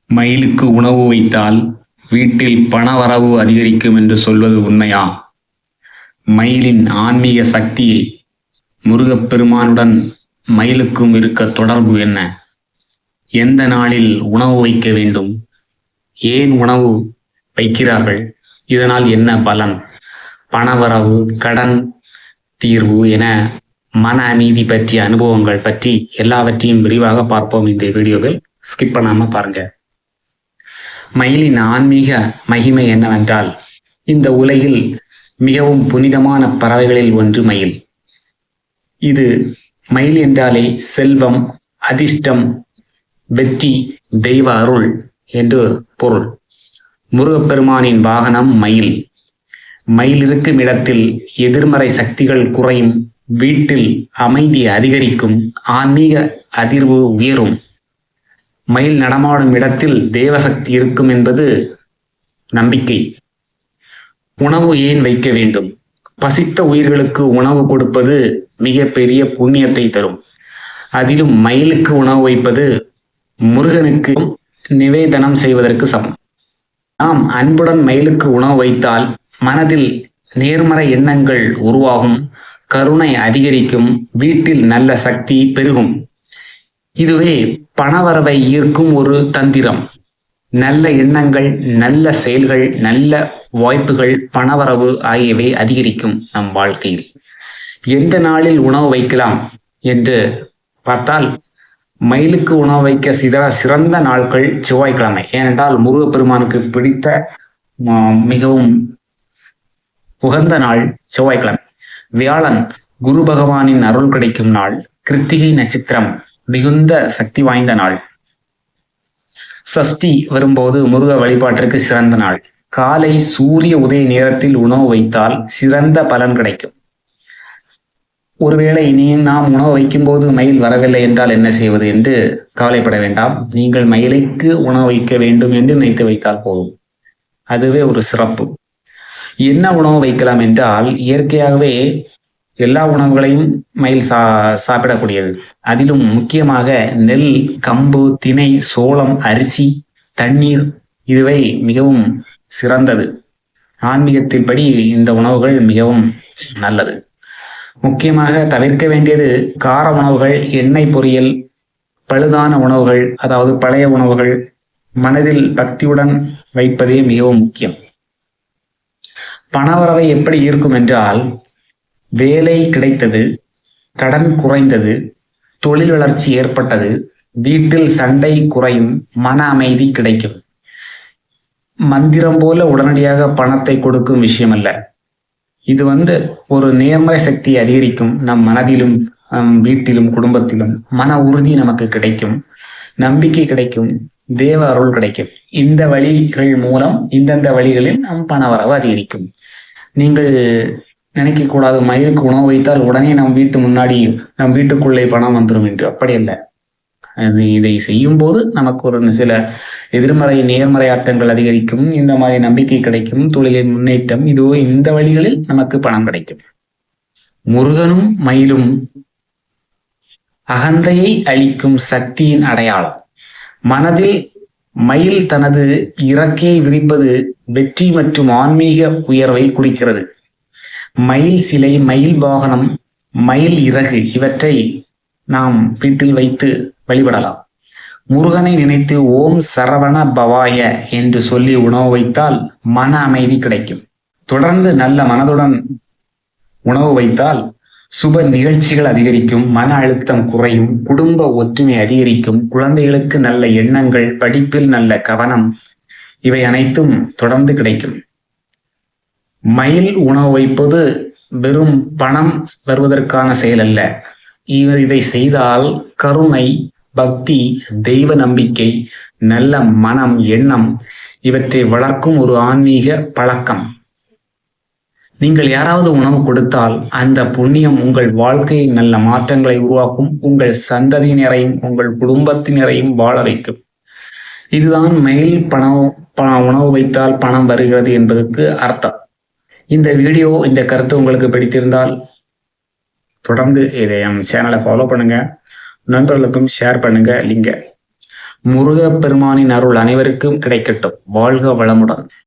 மயிலுக்கு உணவு வைத்தால் வீட்டில் பணவரவு அதிகரிக்கும் என்று சொல்வது உண்மையா? மயிலின் ஆன்மீக சக்தியை முருகப்பெருமானுடன் மயிலுக்கும் இருக்க தொடர்பு என்ன? எந்த நாளில் உணவு வைக்க வேண்டும்? ஏன் உணவு வைக்கிறார்கள்? இதனால் என்ன பலன்? பணவரவு, கடன் தீர்வு என மன அமைதி பற்றிய அனுபவங்கள் பற்றி எல்லாவற்றையும் விரிவாக பார்ப்போம் இந்த வீடியோவில். ஸ்கிப் பண்ணாம பாருங்க. மயிலின் ஆன்மீக மகிமை என்னவென்றால், இந்த உலகில் மிகவும் புனிதமான பறவைகளில் ஒன்று மயில். இது மயில் என்றாலே செல்வம், அதிர்ஷ்டம், வெற்றி, தெய்வ அருள் என்று பொருள். முருகப்பெருமானின் வாகனம் மயில். மயில் இருக்கும் இடத்தில் எதிர்மறை சக்திகள் குறையும், வீட்டில் அமைதி அதிகரிக்கும், ஆன்மீக அதிர்வு உயரும். மயில் நடமாடும் இடத்தில் தேவசக்தி இருக்கும் என்பது நம்பிக்கை. உணவு ஏன் வைக்க வேண்டும்? பசித்த உயிர்களுக்கு உணவு கொடுப்பது மிகப்பெரிய புண்ணியத்தை தரும். அதிலும் மயிலுக்கு உணவு வைப்பது முருகனுக்கு நிவேதனம் செய்வதற்கு சமம். நாம் அன்புடன் மயிலுக்கு உணவு வைத்தால் மனதில் நேர்மறை எண்ணங்கள் உருவாகும், கருணை அதிகரிக்கும், வீட்டில் நல்ல சக்தி பெருகும். இதுவே பணவரவை ஈர்க்கும் ஒரு தந்திரம். நல்ல எண்ணங்கள், நல்ல செயல்கள், நல்ல வாய்ப்புகள், பணவரவு ஆகியவை அதிகரிக்கும் நம் வாழ்க்கையில். எந்த நாளில் உணவு வைக்கலாம் என்று பார்த்தால், மயிலுக்கு உணவு வைக்க சிறந்த நாட்கள் செவ்வாய்க்கிழமை. ஏனென்றால் முருகப்பெருமானுக்கு பிடித்த மிகவும் உகந்த நாள் செவ்வாய்க்கிழமை. வியாழன் குரு பகவானின் அருள் கிடைக்கும் நாள். கிருத்திகை நட்சத்திரம் மிகுந்த சக்தி வாய்ந்த நாள். சஷ்டி வரும்போது முருக வழிபாட்டிற்கு சிறந்த நாள். காலை சூரிய உதய நேரத்தில் உணவு வைத்தால் சிறந்த பலன் கிடைக்கும். ஒருவேளை நாம் உணவு வைக்கும் போது மயில் வரவில்லை என்றால் என்ன செய்வது என்று கவலைப்பட வேண்டாம். நீங்கள் மயிலுக்கு உணவு வைக்க வேண்டும் என்று நினைத்து வைத்தால் போதும். அதுவே ஒரு சிறப்பு. என்ன உணவு வைக்கலாம் என்றால், இயற்கையாகவே எல்லா உணவுகளையும் மயில் சாப்பிடக்கூடியது. அதிலும் முக்கியமாக நெல், கம்பு, திணை, சோளம், அரிசி, தண்ணீர் இதுவே மிகவும் சிறந்தது. ஆன்மீகத்தின் படி இந்த உணவுகள் மிகவும் நல்லது. முக்கியமாக தவிர்க்க வேண்டியது கார உணவுகள், எண்ணெய் பொரியல், பழுதான உணவுகள், அதாவது பழைய உணவுகள். மனதில் பக்தியுடன் வைப்பதே மிகவும் முக்கியம். பணவரவை எப்படி இருக்கும் என்றால், வேலை கிடைத்தது, கடன் குறைந்தது, தொழில் வளர்ச்சி ஏற்பட்டது, வீட்டில் சண்டை குறையும், மன அமைதி கிடைக்கும். மந்திரம் போல உடனடியாக பணத்தை கொடுக்கும் விஷயம் அல்ல. இது ஒரு நேர்மறை சக்தியை அதிகரிக்கும். நம் மனதிலும், வீட்டிலும், குடும்பத்திலும் மன உறுதி நமக்கு கிடைக்கும், நம்பிக்கை கிடைக்கும், தேவ அருள் கிடைக்கும். இந்த வழிகள் மூலம், இந்தந்த வழிகளில் நம் பணவரவு அதிகரிக்கும். நீங்கள் நினைக்க கூடாது, மயிலுக்கு உணவு வைத்தால் உடனே நம் வீட்டுக்குள்ளே பணம் வந்துடும் என்று. அப்படி அல்ல. இதை செய்யும் போது நமக்கு ஒரு சில எதிர்மறை நேர்மறை ஆட்டங்கள் அதிகரிக்கும், இந்த மாதிரி நம்பிக்கை கிடைக்கும், தொழிலின் முன்னேற்றம், இந்த வழிகளில் நமக்கு பணம் கிடைக்கும். முருகனும் மயிலும் அகந்தையை அளிக்கும் சக்தியின் அடையாளம். மனதில் மயில் தனது இறக்கையை விரிப்பது வெற்றி மற்றும் ஆன்மீக உயர்வை குறிக்கிறது. மயில் சிலை, மயில் வாகனம், மயில் இறகு இவற்றை நாம் வீட்டில் வைத்து வழிபடலாம். முருகனை நினைத்து ஓம் சரவண பவாய என்று சொல்லி உணவு வைத்தால் மன அமைதி கிடைக்கும். தொடர்ந்து நல்ல மனதுடன் உணவு வைத்தால் சுப நிகழ்ச்சிகள் அதிகரிக்கும், மன அழுத்தம் குறையும், குடும்ப ஒற்றுமை அதிகரிக்கும், குழந்தைகளுக்கு நல்ல எண்ணங்கள், படிப்பில் நல்ல கவனம், இவை அனைத்தும் தொடர்ந்து கிடைக்கும். மயில் உணவு வைப்பது வெறும் பணம் வருவதற்கான செயல் அல்ல. இதை செய்தால் கருணை, பக்தி, தெய்வ நம்பிக்கை, நல்ல மனம், எண்ணம் இவற்றை வளர்க்கும் ஒரு ஆன்மீக பழக்கம். நீங்கள் யாராவது உணவு கொடுத்தால் அந்த புண்ணியம் உங்கள் வாழ்க்கையில் நல்ல மாற்றங்களை உருவாக்கும், உங்கள் சந்ததியினரையும் உங்கள் குடும்பத்தினரையும் வாழ வைக்கும். இதுதான் மயில் உணவு வைத்தால் பணம் வருகிறது என்பதற்கு அர்த்தம். இந்த வீடியோ, இந்த கருத்து உங்களுக்கு பிடித்திருந்தால் தொடர்ந்து இதை என் சேனலை ஃபாலோ பண்ணுங்க, நண்பர்களுக்கும் ஷேர் பண்ணுங்க லிங்கை. முருகப்பெருமானின் அருள் அனைவருக்கும் கிடைக்கட்டும். வாழ்க வளமுடன்.